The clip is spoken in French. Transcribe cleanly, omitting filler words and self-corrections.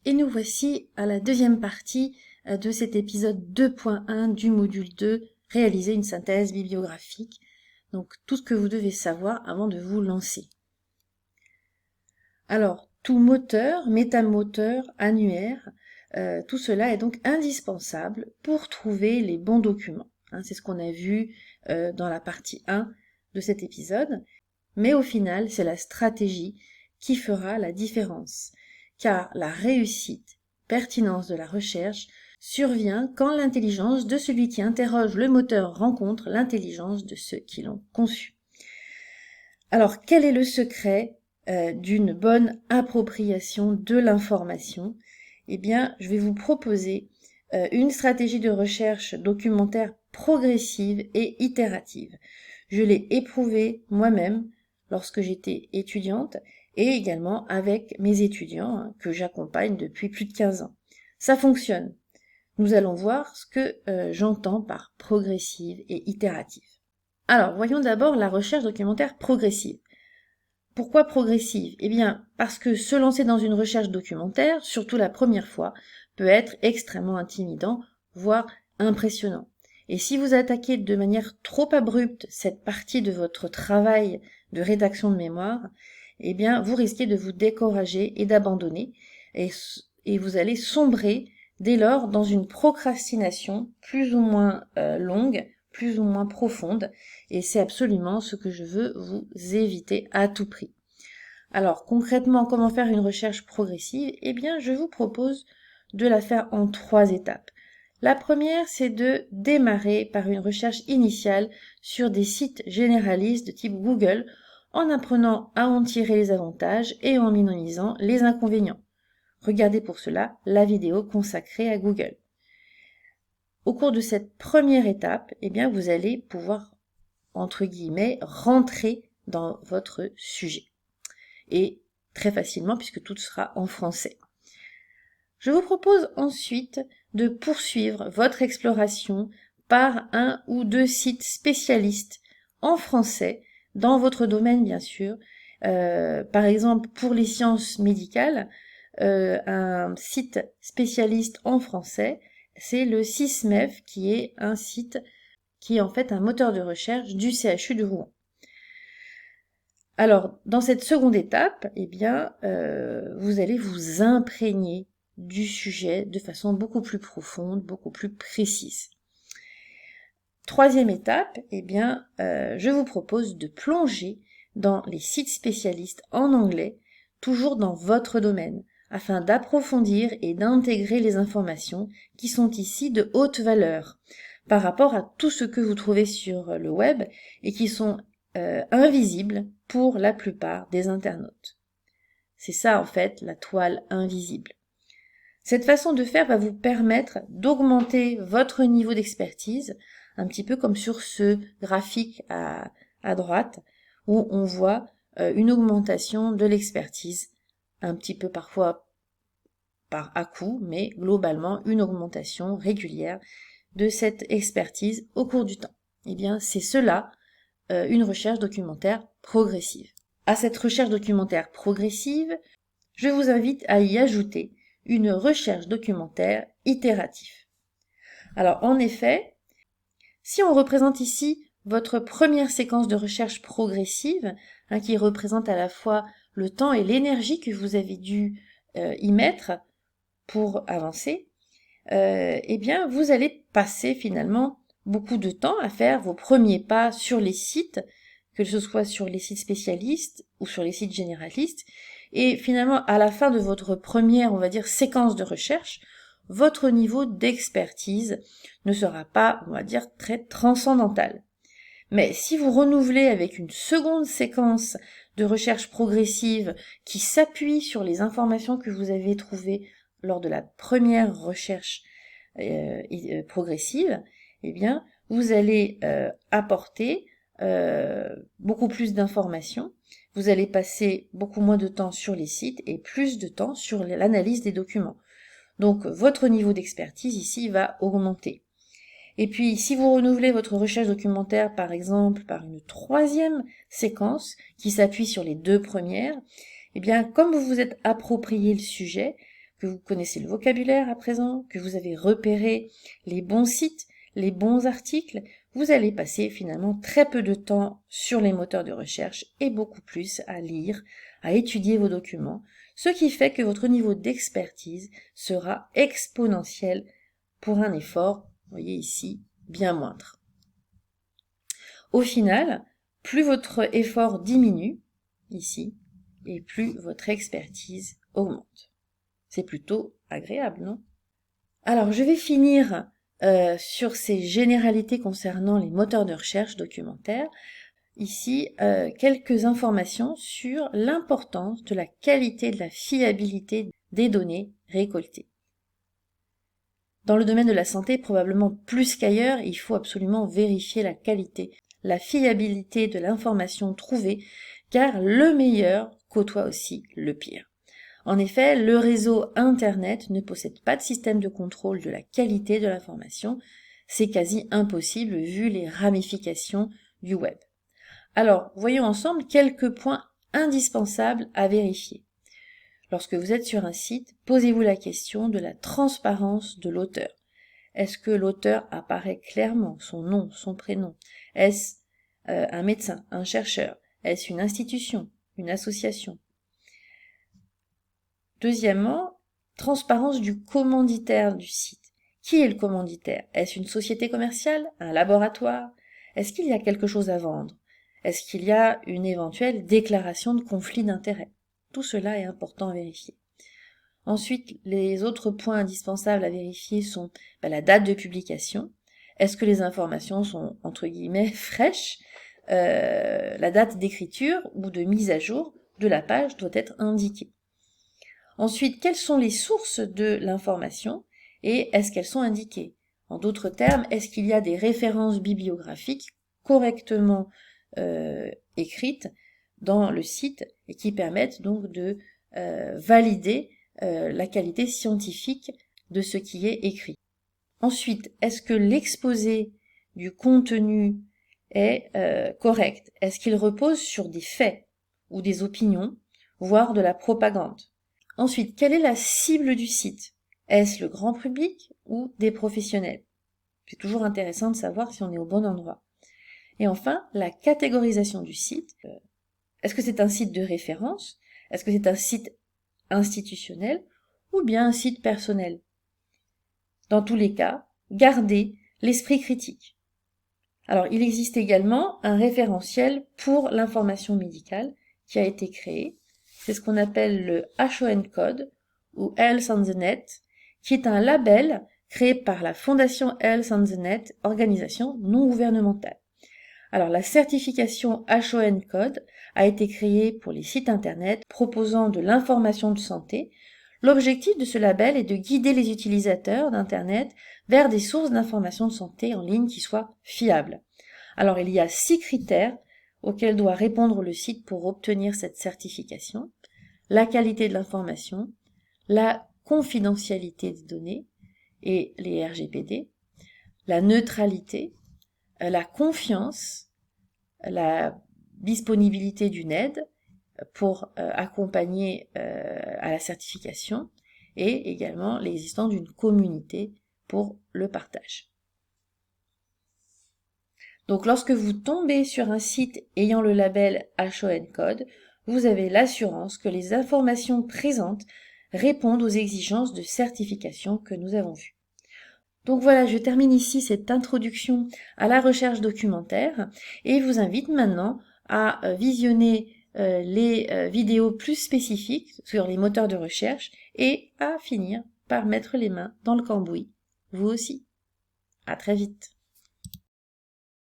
Et nous voici à la deuxième partie de cet épisode 2.1 du module 2, réaliser une synthèse bibliographique. Donc tout ce que vous devez savoir avant de vous lancer. Alors, tout moteur, métamoteur, annuaire, tout cela est donc indispensable pour trouver les bons documents. C'est ce qu'on a vu dans la partie 1 de cet épisode. Mais au final, c'est la stratégie qui fera la différence, car la réussite, pertinence de la recherche survient quand l'intelligence de celui qui interroge le moteur rencontre l'intelligence de ceux qui l'ont conçu. Alors, quel est le secret d'une bonne appropriation de l'information? Eh bien, je vais vous proposer une stratégie de recherche documentaire progressive et itérative. Je l'ai éprouvée moi-même lorsque j'étais étudiante et également avec mes étudiants que j'accompagne depuis plus de 15 ans. Ça fonctionne. Nous allons voir ce que j'entends par progressive et itérative. Alors, voyons d'abord la recherche documentaire progressive. Pourquoi progressive? Eh bien, parce que se lancer dans une recherche documentaire, surtout la première fois, peut être extrêmement intimidant, voire impressionnant. Et si vous attaquez de manière trop abrupte cette partie de votre travail de rédaction de mémoire, eh bien, vous risquez de vous décourager et d'abandonner, et vous allez sombrer dès lors dans une procrastination plus ou moins longue, plus ou moins profonde, et c'est absolument ce que je veux vous éviter à tout prix. Alors concrètement, comment faire une recherche progressive? Eh bien, je vous propose de la faire en 3 étapes. La première, c'est de démarrer par une recherche initiale sur des sites généralistes de type Google, en apprenant à en tirer les avantages et en minimisant les inconvénients. Regardez pour cela la vidéo consacrée à Google. Au cours de cette première étape, eh bien, vous allez pouvoir, entre guillemets, rentrer dans votre sujet. Et très facilement, puisque tout sera en français. Je vous propose ensuite de poursuivre votre exploration par un ou deux sites spécialistes en français, dans votre domaine bien sûr. Par exemple, pour les sciences médicales, un site spécialiste en français, c'est le SysMef, qui est un site qui est en fait un moteur de recherche du CHU de Rouen. Alors, dans cette seconde étape, eh bien, vous allez vous imprégner du sujet de façon beaucoup plus profonde, beaucoup plus précise. Troisième étape, eh bien, je vous propose de plonger dans les sites spécialistes en anglais, toujours dans votre domaine, afin d'approfondir et d'intégrer les informations qui sont ici de haute valeur par rapport à tout ce que vous trouvez sur le web et qui sont invisibles pour la plupart des internautes. C'est ça en fait la toile invisible. Cette façon de faire va vous permettre d'augmenter votre niveau d'expertise, un petit peu comme sur ce graphique à droite, où on voit une augmentation de l'expertise, un petit peu parfois par à-coup, mais globalement une augmentation régulière de cette expertise au cours du temps. Eh bien, c'est cela, une recherche documentaire progressive. À cette recherche documentaire progressive, je vous invite à y ajouter une recherche documentaire itérative. Alors en effet, si on représente ici votre première séquence de recherche progressive, qui représente à la fois le temps et l'énergie que vous avez dû y mettre pour avancer, eh bien vous allez passer finalement beaucoup de temps à faire vos premiers pas sur les sites, que ce soit sur les sites spécialistes ou sur les sites généralistes, et finalement à la fin de votre première, on va dire, séquence de recherche, votre niveau d'expertise ne sera pas, on va dire, très transcendantal. Mais si vous renouvelez avec une seconde séquence de recherche progressive qui s'appuie sur les informations que vous avez trouvées lors de la première recherche progressive, eh bien, vous allez apporter beaucoup plus d'informations, vous allez passer beaucoup moins de temps sur les sites et plus de temps sur l'analyse des documents. Donc, votre niveau d'expertise ici va augmenter. Et puis, si vous renouvelez votre recherche documentaire, par exemple, par une troisième séquence qui s'appuie sur les deux premières, eh bien, comme vous vous êtes approprié le sujet, que vous connaissez le vocabulaire à présent, que vous avez repéré les bons sites, les bons articles, vous allez passer finalement très peu de temps sur les moteurs de recherche et beaucoup plus à lire, à étudier vos documents, ce qui fait que votre niveau d'expertise sera exponentiel pour un effort, vous voyez ici, bien moindre. Au final, plus votre effort diminue, ici, et plus votre expertise augmente. C'est plutôt agréable, non? Alors, je vais finir sur ces généralités concernant les moteurs de recherche documentaires. Ici, quelques informations sur l'importance de la qualité et de la fiabilité des données récoltées. Dans le domaine de la santé, probablement plus qu'ailleurs, il faut absolument vérifier la qualité, la fiabilité de l'information trouvée, car le meilleur côtoie aussi le pire. En effet, le réseau Internet ne possède pas de système de contrôle de la qualité de l'information. C'est quasi impossible vu les ramifications du web. Alors, voyons ensemble quelques points indispensables à vérifier. Lorsque vous êtes sur un site, posez-vous la question de la transparence de l'auteur. Est-ce que l'auteur apparaît clairement, son nom, son prénom? Est-ce un médecin, un chercheur? Est-ce une institution, une association? Deuxièmement, transparence du commanditaire du site. Qui est le commanditaire? Est-ce une société commerciale? Un laboratoire? Est-ce qu'il y a quelque chose à vendre? Est-ce qu'il y a une éventuelle déclaration de conflit d'intérêts? Tout cela est important à vérifier. Ensuite, les autres points indispensables à vérifier sont la date de publication. Est-ce que les informations sont, entre guillemets, fraîches? La date d'écriture ou de mise à jour de la page doit être indiquée. Ensuite, quelles sont les sources de l'information et est-ce qu'elles sont indiquées? En d'autres termes, est-ce qu'il y a des références bibliographiques correctement écrites dans le site et qui permettent donc de valider la qualité scientifique de ce qui est écrit? Ensuite, est-ce que l'exposé du contenu est correct? Est-ce qu'il repose sur des faits ou des opinions, voire de la propagande? Ensuite, quelle est la cible du site? Est-ce le grand public ou des professionnels? C'est toujours intéressant de savoir si on est au bon endroit. Et enfin, la catégorisation du site. Est-ce que c'est un site de référence? Est-ce que c'est un site institutionnel ou bien un site personnel? Dans tous les cas, gardez l'esprit critique. Alors, il existe également un référentiel pour l'information médicale qui a été créé. C'est ce qu'on appelle le HON Code ou Health on the Net, qui est un label créé par la Fondation Health on the Net, organisation non gouvernementale. Alors, la certification HON Code a été créée pour les sites internet proposant de l'information de santé. L'objectif de ce label est de guider les utilisateurs d'internet vers des sources d'informations de santé en ligne qui soient fiables. Alors, il y a 6 critères auxquels doit répondre le site pour obtenir cette certification: la qualité de l'information, la confidentialité des données et les RGPD, la neutralité, la confiance, la disponibilité d'une aide pour accompagner à la certification et également l'existence d'une communauté pour le partage. Donc lorsque vous tombez sur un site ayant le label HON Code, vous avez l'assurance que les informations présentes répondent aux exigences de certification que nous avons vues. Donc voilà, je termine ici cette introduction à la recherche documentaire et vous invite maintenant à visionner les vidéos plus spécifiques sur les moteurs de recherche et à finir par mettre les mains dans le cambouis. Vous aussi. À très vite.